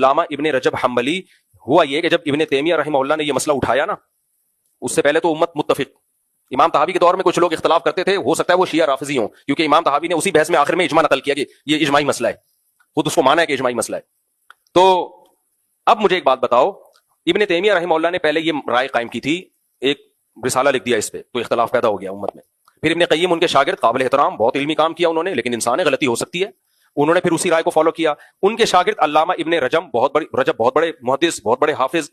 علامہ ابن رجب حنبلی ہوا یہ کہ جب ابن تیمیہ رحمہ اللہ نے یہ مسئلہ اٹھایا نا، اس سے پہلے تو امت متفق، امام طحاوی کے دور میں کچھ لوگ اختلاف کرتے تھے، ہو سکتا ہے وہ شیعہ رافضی ہوں، کیونکہ امام طحاوی نے اسی بحث میں آخر میں اجماع نقل کیا کہ یہ اجماعی مسئلہ ہے، خود اس کو مانا ہے کہ اجماعی مسئلہ ہے۔ تو اب مجھے ایک بات بتاؤ، ابن تیمیہ رحمہ اللہ نے پہلے یہ رائے قائم کی تھی، ایک رسالہ لکھ دیا اس پہ، تو اختلاف پیدا ہو گیا امت میں۔ پھر ابن قیم ان کے شاگرد، قابل احترام، بہت علمی کام کیا انہوں نے، لیکن انسان ہے، غلطی ہو سکتی ہے، انہوں نے پھر اسی رائے کو فالو کیا۔ ان کے شاگرد علامہ ابن رجب بہت بڑے محدث، بہت بڑے حافظ،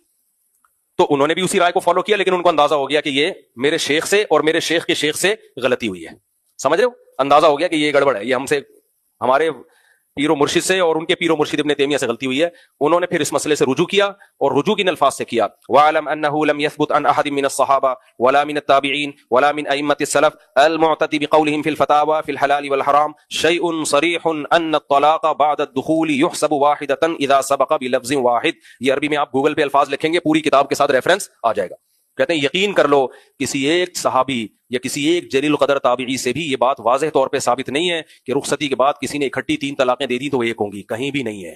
تو انہوں نے بھی اسی رائے کو فالو کیا، لیکن ان کو اندازہ ہو گیا کہ یہ میرے شیخ سے اور میرے شیخ کے شیخ سے غلطی ہوئی ہے، سمجھ رہے ہو، اندازہ ہو گیا کہ یہ گڑبڑ ہے، یہ ہم سے، ہمارے پیر و مرشد سے اور ان کے پیر و مرشد ابن تیمیہ سے غلطی ہوئی ہے۔ انہوں نے پھر اس مسئلے سے رجوع کیا، اور رجوع کن الفاظ سے کیا، وَاعْلَمْ أَنَّهُ لَمْ يَثْبُتْ عَنْ أَحَدٍ مِّنَ الصَّحَابَةِ وَلَا مِنَ التَّابِعِينَ وَلَا مِنْ أَئِمَّةِ السَّلَفِ الْمُعْتَدِّ بِقَوْلِهِمْ فِي الْفَتَاوَى فِي الْحَلَالِ وَالْحَرَامِ شَيْءٌ صَرِيحٌ أَنَّ الطَّلَاقَ بَعْدَ الدُّخُولِ يُحْسَبُ وَاحِدَةً إِذَا سَبَقَ بِلَفْظٍ وَاحِدٍ۔ یہ عربی میں آپ گوگل پہ الفاظ لکھیں گے، پوری کتاب کے ساتھ ریفرنس آ جائے گا۔ کہتے ہیں یقین کر لو، کسی ایک صحابی یا کسی ایک جلیل القدر تابعی سے بھی یہ بات واضح طور پہ ثابت نہیں ہے کہ رخصتی کے بعد کسی نے اکٹھی 3 طلاقیں دے دی تو وہ ایک ہوں گی، کہیں بھی نہیں ہے،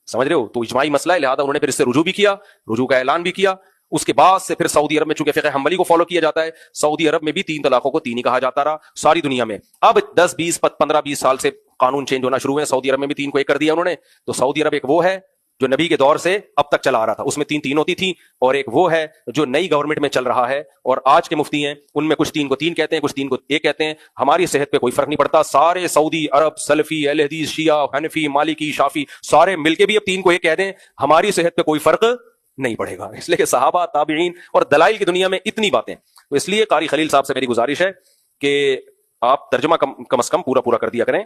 سمجھ رہے ہو۔ تو اجماعی مسئلہ ہے، لہذا انہوں نے پھر اس سے رجوع بھی کیا، رجوع کا اعلان بھی کیا۔ اس کے بعد سے پھر سعودی عرب میں چونکہ فقہ حنبلی کو فالو کیا جاتا ہے، سعودی عرب میں بھی 3 طلاقوں کو 3 ہی کہا جاتا رہا ساری دنیا میں۔ اب 10 20 15 20 سال سے قانون چینج ہونا شروع ہوئے، سعودی عرب میں بھی 3 کو 1 کر دیا انہوں نے۔ تو سعودی عرب ایک وہ ہے جو نبی کے دور سے اب تک چلا آ رہا تھا، اس میں 3 ہوتی تھیں، اور ایک وہ ہے جو نئی گورنمنٹ میں چل رہا ہے، اور آج کے مفتی ہیں ان میں کچھ 3 کو 3 کہتے ہیں، کچھ 3 کو 1 کہتے ہیں۔ ہماری صحت پہ کوئی فرق نہیں پڑتا، سارے سعودی عرب سلفی، اہل حدیث، شیعہ، حنفی، مالکی، شافی، سارے مل کے بھی اب 3 کو 1 کہہ دیں، ہماری صحت پہ کوئی فرق نہیں پڑے گا، اس لیے کہ صحابہ، تابعین اور دلائل کی دنیا میں اتنی باتیں۔ تو اس لیے قاری خلیل صاحب سے میری گزارش ہے کہ آپ ترجمہ کم از کم پورا کر دیا کریں۔